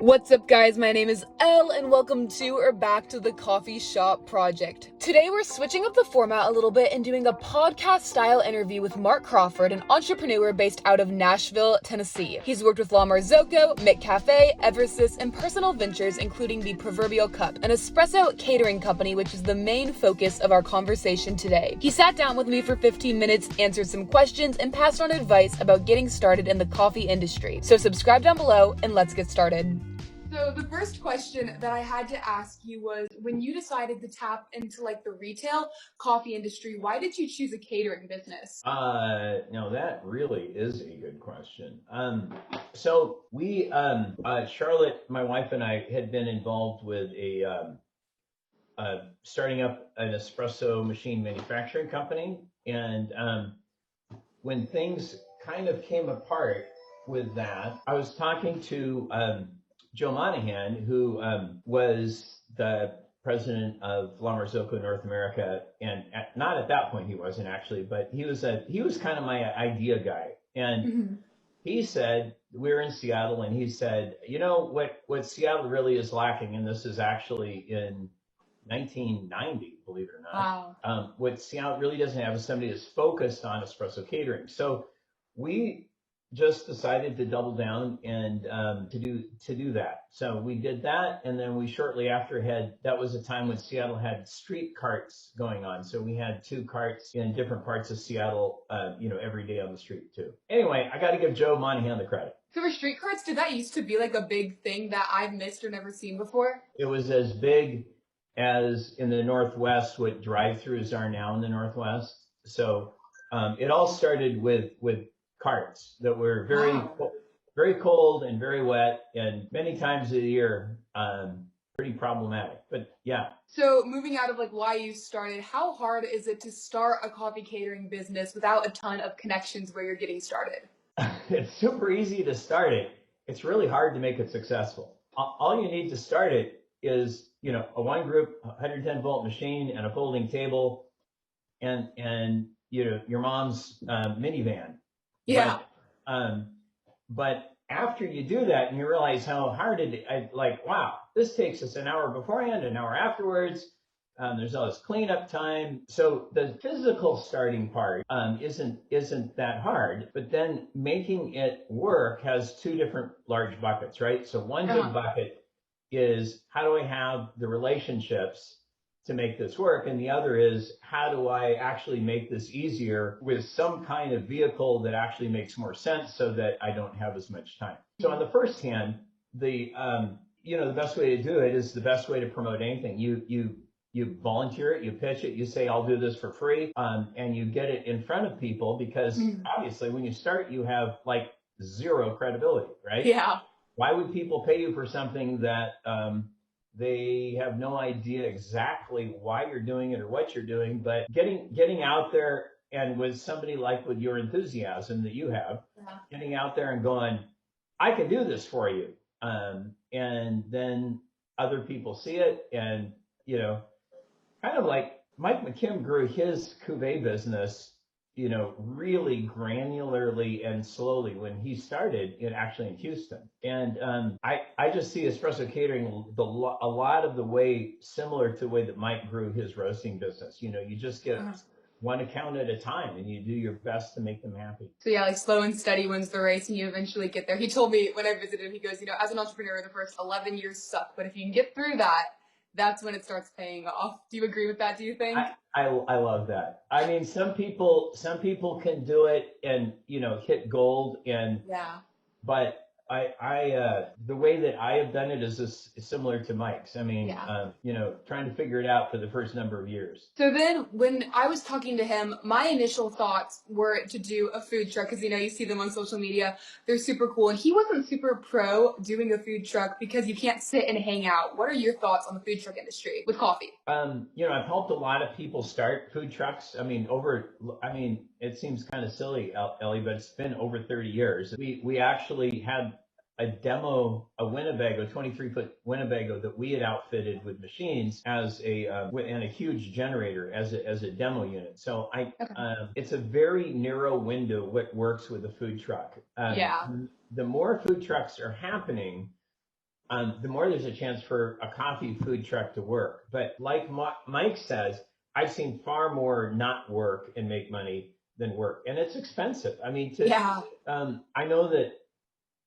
What's up, guys? My name is Elle, and welcome to or back to the Coffee Shop Project. Today we're switching up the format a little bit and doing a podcast-style interview with Mark Crawford, an entrepreneur based out of Nashville, Tennessee. He's worked with Marzocco, McCafe, Eversys, and personal ventures including the Proverbial Cup, an Espresso Catering company, which is the main focus of our conversation today. He sat down with me for 15 minutes, answered some questions, and passed on advice about getting started in the coffee industry. So subscribe down below and let's get started. So the first question that I had to ask you was, when you decided to tap into the retail coffee industry, why did you choose a catering business? No, that really is a good question. So we, Charlotte, my wife and I had been involved with starting up an espresso machine manufacturing company. And when things kind of came apart with that, I was talking to Joe Monahan, who was the president of Marzocco North America, and not at that point he wasn't actually, but he was kind of my idea guy. And he said, we were in Seattle, and he said, you know what Seattle really is lacking, and this is actually in 1990, believe it or not. Wow. What Seattle really doesn't have is somebody that's focused on espresso catering. So we just decided to double down and to do that. So we did that, and then we shortly after that was a time when Seattle had street carts going on. So we had 2 carts in different parts of Seattle, every day on the street too. Anyway, I got to give Joe Monahan the credit. So were street carts, did that used to be a big thing that I've missed or never seen before? It was as big as in the Northwest what drive-throughs are now in the Northwest. So it all started with carts that were very cold and very wet, and many times a year pretty problematic. But yeah. So moving out of why you started, how hard is it to start a coffee catering business without a ton of connections where you're getting started? It's super easy to start it. It's really hard to make it successful. All you need to start it is, a one group 110 volt machine and a folding table and your mom's minivan. Yeah. But after you do that and you realize how hard wow, this takes us an hour beforehand, an hour afterwards. There's all this cleanup time. So the physical starting part isn't that hard, but then making it work has 2 different large buckets, right? So one big bucket is, how do I have the relationships to make this work? And the other is, how do I actually make this easier with some kind of vehicle that actually makes more sense so that I don't have as much time? So on the first hand, the best way to do it is the best way to promote anything. You volunteer it, you pitch it, you say, I'll do this for free, and you get it in front of people, because obviously when you start, you have 0 credibility, right? Yeah. Why would people pay you for something that they have no idea exactly why you're doing it or what you're doing? But getting out there, and with somebody with your enthusiasm that you have, getting out there and going, I can do this for you. And then other people see it, and, kind of like Mike McKim grew his cuvee business, really granularly and slowly when he started actually in Houston. And I just see espresso catering a lot of the way similar to the way that Mike grew his roasting business. You just get one account at a time, and you do your best to make them happy. So yeah, slow and steady wins the race, and you eventually get there. He told me when I visited him, he goes, as an entrepreneur, the first 11 years suck, but if you can get through that, that's when it starts paying off. Do you agree with that, do you think? I love that. I mean, some people can do it and, hit gold, but the way that I have done it is similar to Mike's. I mean, trying to figure it out for the first number of years. So then when I was talking to him, my initial thoughts were to do a food truck, because, you see them on social media. They're super cool. And he wasn't super pro doing a food truck because you can't sit and hang out. What are your thoughts on the food truck industry with coffee? I've helped a lot of people start food trucks. I mean, it seems kind of silly, Ellie, but it's been over 30 years. We actually had a demo, a Winnebago, 23-foot Winnebago that we had outfitted with machines as and a huge generator as a demo unit. So it's a very narrow window what works with a food truck. The more food trucks are happening, the more there's a chance for a coffee food truck to work. But like Mike says, I've seen far more not work and make money than work, and it's expensive. I mean, Yeah. I know that,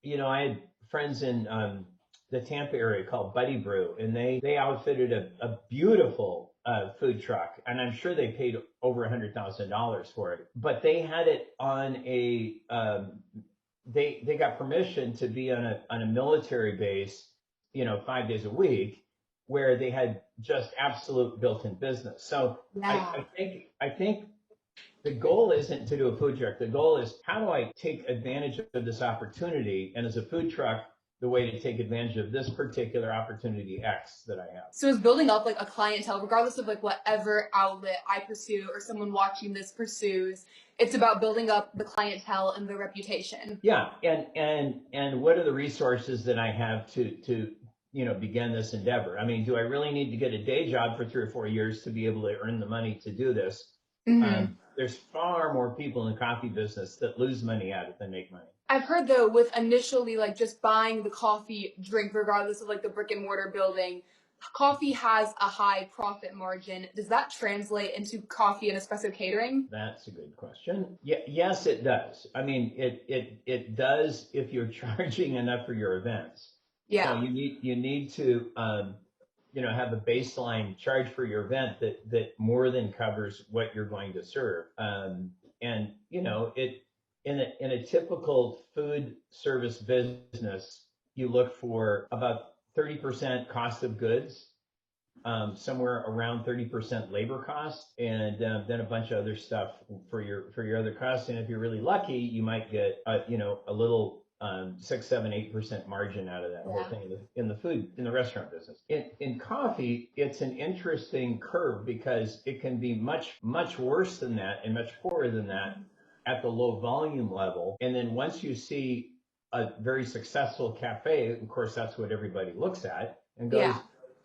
I had friends in the Tampa area called Buddy Brew, and they outfitted a beautiful food truck, and I'm sure they paid over $100,000 for it. But they had it on a they got permission to be on a military base, 5 days a week, where they had just absolute built-in business. So Yeah. I think the goal isn't to do a food truck. The goal is, how do I take advantage of this opportunity? And as a food truck, the way to take advantage of this particular opportunity X that I have. So it's building up like a clientele, regardless of like whatever outlet I pursue or someone watching this pursues. It's about building up the clientele and the reputation. Yeah, and what are the resources that I have to begin this endeavor? I mean, do I really need to get a day job for 3 or 4 years to be able to earn the money to do this? Mm-hmm. There's far more people in the coffee business that lose money at it than make money. I've heard though, with initially like just buying the coffee drink, regardless of like the brick and mortar building, coffee has a high profit margin. Does that translate into coffee and espresso catering? That's a good question. Yeah, yes, it does. I mean, it does if you're charging enough for your events. Yeah. So you need to have a baseline charge for your event that more than covers what you're going to serve. And it in a typical food service business, you look for about 30% cost of goods, somewhere around 30% labor cost, and then a bunch of other stuff for your other costs. And if you're really lucky, you might get a little 6, 7, 8% margin out of that whole thing in the restaurant business. In coffee, it's an interesting curve because it can be much, much worse than that and much poorer than that at the low volume level. And then once you see a very successful cafe, of course, that's what everybody looks at and goes,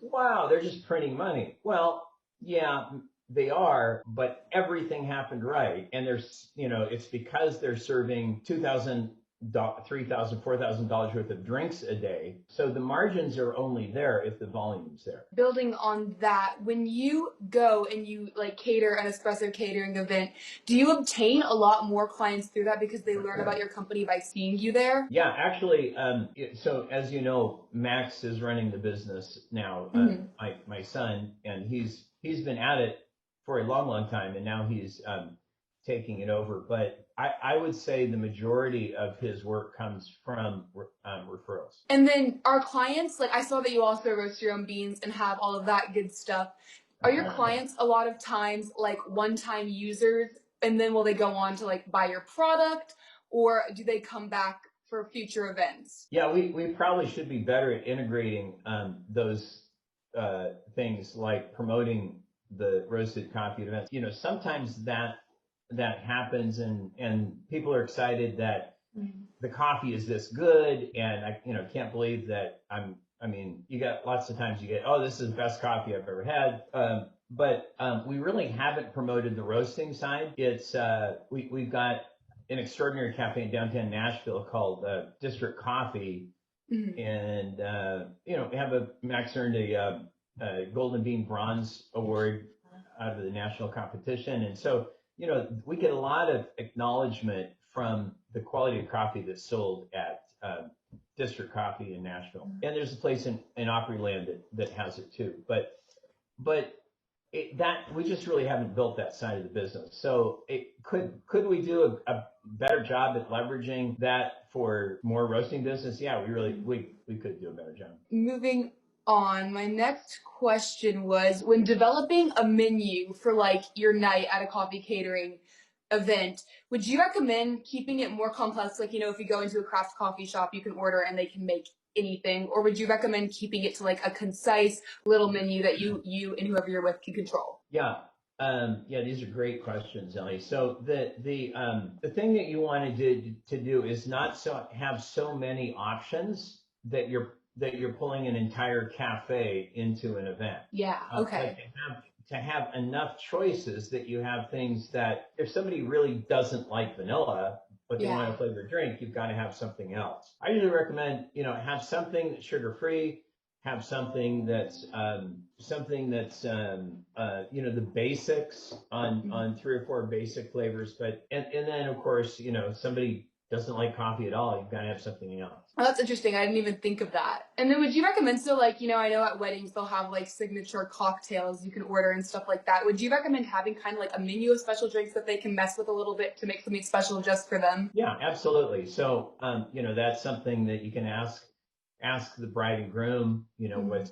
wow, they're just printing money. Well, yeah, they are, but everything happened right. And it's because they're serving $2,000, $3,000, $4,000 worth of drinks a day. So the margins are only there if the volume's there. Building on that, when you go and you like cater an espresso catering event, do you obtain a lot more clients through that because they learn about your company by seeing you there? Yeah, actually, so as you know, Max is running the business now, my son, and he's been at it for a long, long time, and now he's taking it over. But I would say the majority of his work comes from referrals. And then our clients, like I saw that you also roast your own beans and have all of that good stuff. Are your clients a lot of times like one-time users, and then will they go on to like buy your product, or do they come back for future events? Yeah, we probably should be better at integrating those things like promoting the roasted coffee events. Sometimes that happens and people are excited that the coffee is this good, and I can't believe that you got lots of times you get, oh, this is the best coffee I've ever had. But we really haven't promoted the roasting side. It's we've got an extraordinary cafe in downtown Nashville called District Coffee, and Max earned a Golden Bean Bronze Award out of the national competition, and so we get a lot of acknowledgement from the quality of coffee that's sold at District Coffee in Nashville, and there's a place in Opryland that has it too, but we just really haven't built that side of the business. So could we do a better job at leveraging that for more roasting business? Yeah, we could do a better job. Moving on, my next question was, when developing a menu for like your night at a coffee catering event, would you recommend keeping it more complex? Like, if you go into a craft coffee shop, you can order and they can make anything, or would you recommend keeping it to like a concise little menu that you and whoever you're with can control? Yeah. These are great questions, Ellie. So the thing that you want to do is not have so many options that you're pulling an entire cafe into an event. Yeah. Okay. To have enough choices that you have things that if somebody really doesn't like vanilla, what they want Yeah. to flavor drink, you've got to have something else. I usually recommend, have something that's sugar-free, have the basics on 3 or 4 basic flavors, and then of course, somebody doesn't like coffee at all, you've got to have something else. Oh, that's interesting. I didn't even think of that. And then would you recommend, so like, I know at weddings they'll have like signature cocktails you can order and stuff like that. Would you recommend having kind of like a menu of special drinks that they can mess with a little bit to make something special just for them? Yeah, absolutely. So, that's something that you can ask the bride and groom, what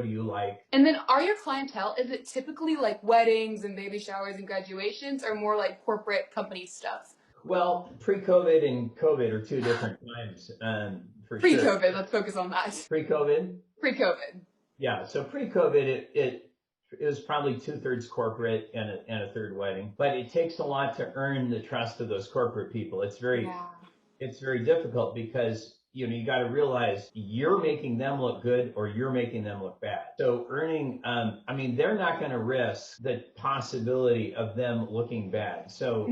do you like? And then are your clientele, is it typically like weddings and baby showers and graduations, or more like corporate company stuff? Well, pre-COVID and COVID are 2 different times, for sure. Pre-COVID, let's focus on that. Pre-COVID? Pre-COVID. Yeah, so pre-COVID, it was probably 2/3 corporate and a third wedding, but it takes a lot to earn the trust of those corporate people. It's very difficult because you got to realize you're making them look good or you're making them look bad. So earning, they're not going to risk the possibility of them looking bad. So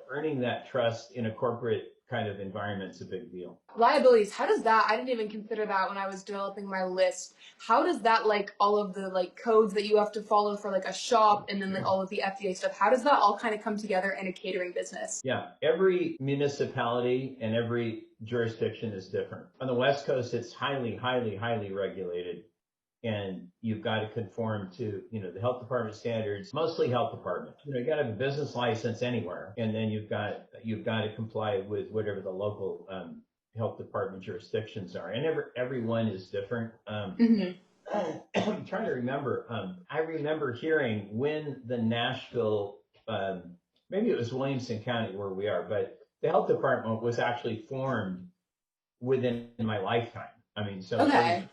earning that trust in a corporate kind of environment is a big deal. Liabilities, how does that, I didn't even consider that when I was developing my list. How does that, like all of the like codes that you have to follow for like a shop and then like all of the FDA stuff, how does that all kind of come together in a catering business? Yeah, every municipality and every jurisdiction is different. On the West Coast, it's highly, highly, highly regulated. And you've got to conform to, the health department standards, mostly health department. You got to have a business license anywhere, and then you've got to comply with whatever the local health department jurisdictions are, and every one is different. I'm trying to remember. I remember hearing when the Nashville, maybe it was Williamson County where we are, but the health department was actually formed within my lifetime. Okay.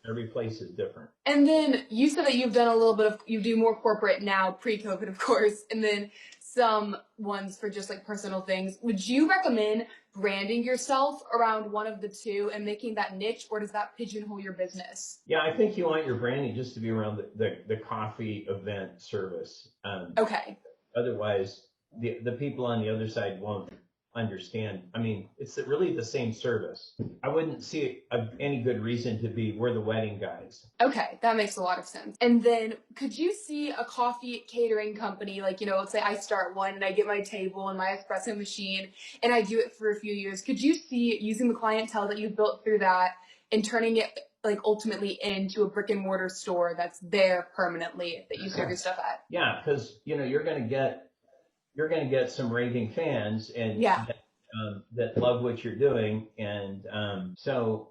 Every place is different. And then you said that you've done a little bit of, you do more corporate now, pre-COVID, of course, and then some ones for just like personal things. Would you recommend branding yourself around one of the two and making that niche, or does that pigeonhole your business? Yeah, I think you want your branding just to be around the coffee event service. Okay. Otherwise, the people on the other side won't understand. It's really the same service. I wouldn't see any good reason to be, we're the wedding guys. Okay, that makes a lot of sense. And then could you see a coffee catering company, like, let's say I start one and I get my table and my espresso machine and I do it for a few years. Could you see using the clientele that you've built through that and turning it like ultimately into a brick and mortar store that's there permanently that you serve your stuff at? Yeah, because you're going to get some raving fans and that love what you're doing, and so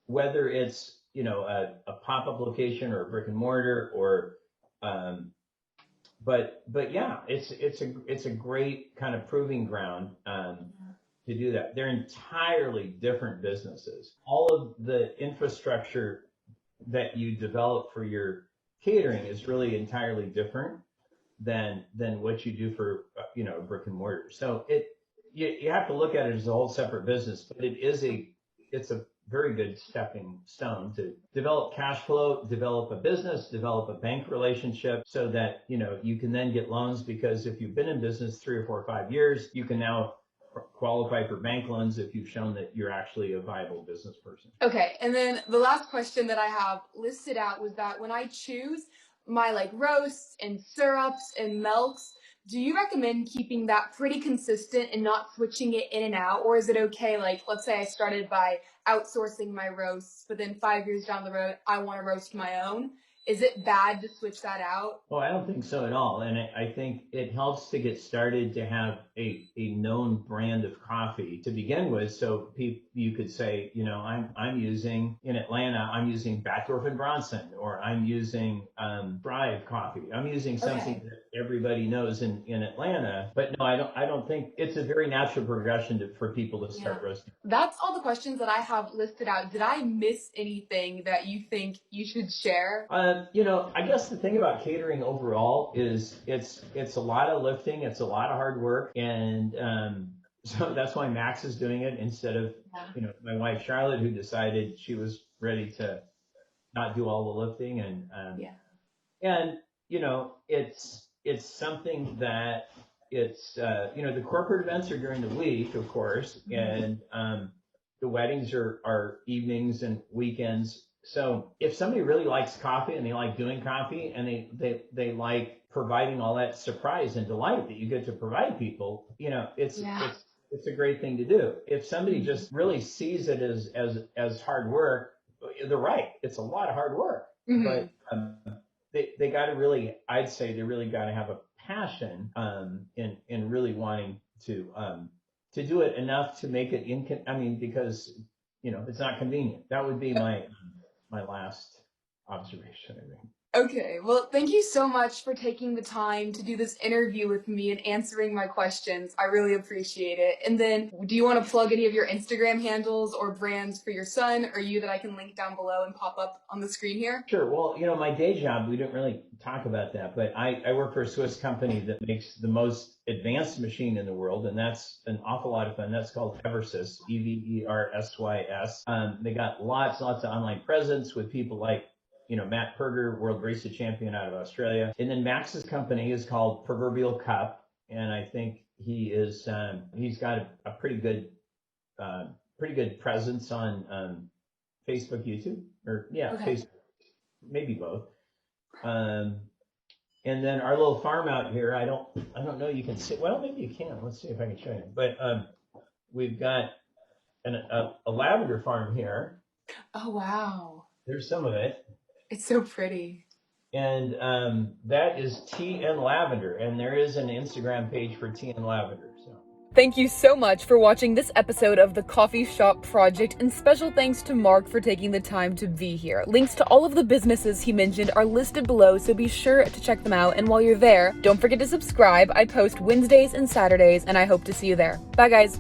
whether it's a pop-up location or a brick and mortar or but yeah, it's a great kind of proving ground to do that. They're entirely different businesses. All of the infrastructure that you develop for your catering is really entirely different than what you do for a brick and mortar. So you have to look at it as a whole separate business, but it's a very good stepping stone to develop cash flow, develop a business, develop a bank relationship, so that you can then get loans, because if you've been in business 3 or 4 or 5 years, you can now qualify for bank loans if you've shown that you're actually a viable business person. Okay, and then the last question that I have listed out was that when I choose my like roasts and syrups and milks, do you recommend keeping that pretty consistent and not switching it in and out? Or is it okay, like let's say I started by outsourcing my roasts, but then 5 years down the road, I want to roast my own? Is it bad to switch that out? Well, I don't think so at all. And I think it helps to get started to have a known brand of coffee to begin with. So you could say, I'm using, in Atlanta, I'm using Batdorf and Bronson, or I'm using Thrive coffee. I'm using something that everybody knows in Atlanta. But no, I don't think it's a very natural progression for people to start roasting. That's all the questions that I have listed out. Did I miss anything that you think you should share? I guess the thing about catering overall is it's a lot of lifting, it's a lot of hard work, and so that's why Max is doing it instead of my wife Charlotte, who decided she was ready to not do all the lifting, and it's something that it's the corporate events are during the week, of course, and the weddings are evenings and weekends. So if somebody really likes coffee and they like doing coffee and they like providing all that surprise and delight that you get to provide people, it's a great thing to do. If somebody just really sees it as hard work, they're right. It's a lot of hard work, but they got to really, I'd say they really got to have a passion in really wanting to do it enough to make it because it's not convenient. That would be my last observation, I think. Okay, well, thank you so much for taking the time to do this interview with me and answering my questions. I really appreciate it. And then, do you want to plug any of your Instagram handles or brands for your son or you that I can link down below and pop up on the screen here? Sure. Well, my day job, we didn't really talk about that, but I work for a Swiss company that makes the most advanced machine in the world, and that's an awful lot of fun. That's called Eversys, Eversys. They got lots of online presence with people like Matt Perger, world barista champion out of Australia. And then Max's company is called Proverbial Cup. And I think he's got a pretty good presence on Facebook, YouTube, Facebook, maybe both. And then our little farm out here, I don't know, you can see, well, maybe you can. Let's see if I can show you. But we've got a lavender farm here. Oh, wow. There's some of it. It's so pretty. And that is Tea and Lavender, and there is an Instagram page for Tea and Lavender. So. Thank you so much for watching this episode of the Coffee Shop Project, and special thanks to Mark for taking the time to be here. Links to all of the businesses he mentioned are listed below, so be sure to check them out. And while you're there, don't forget to subscribe. I post Wednesdays and Saturdays, and I hope to see you there. Bye, guys.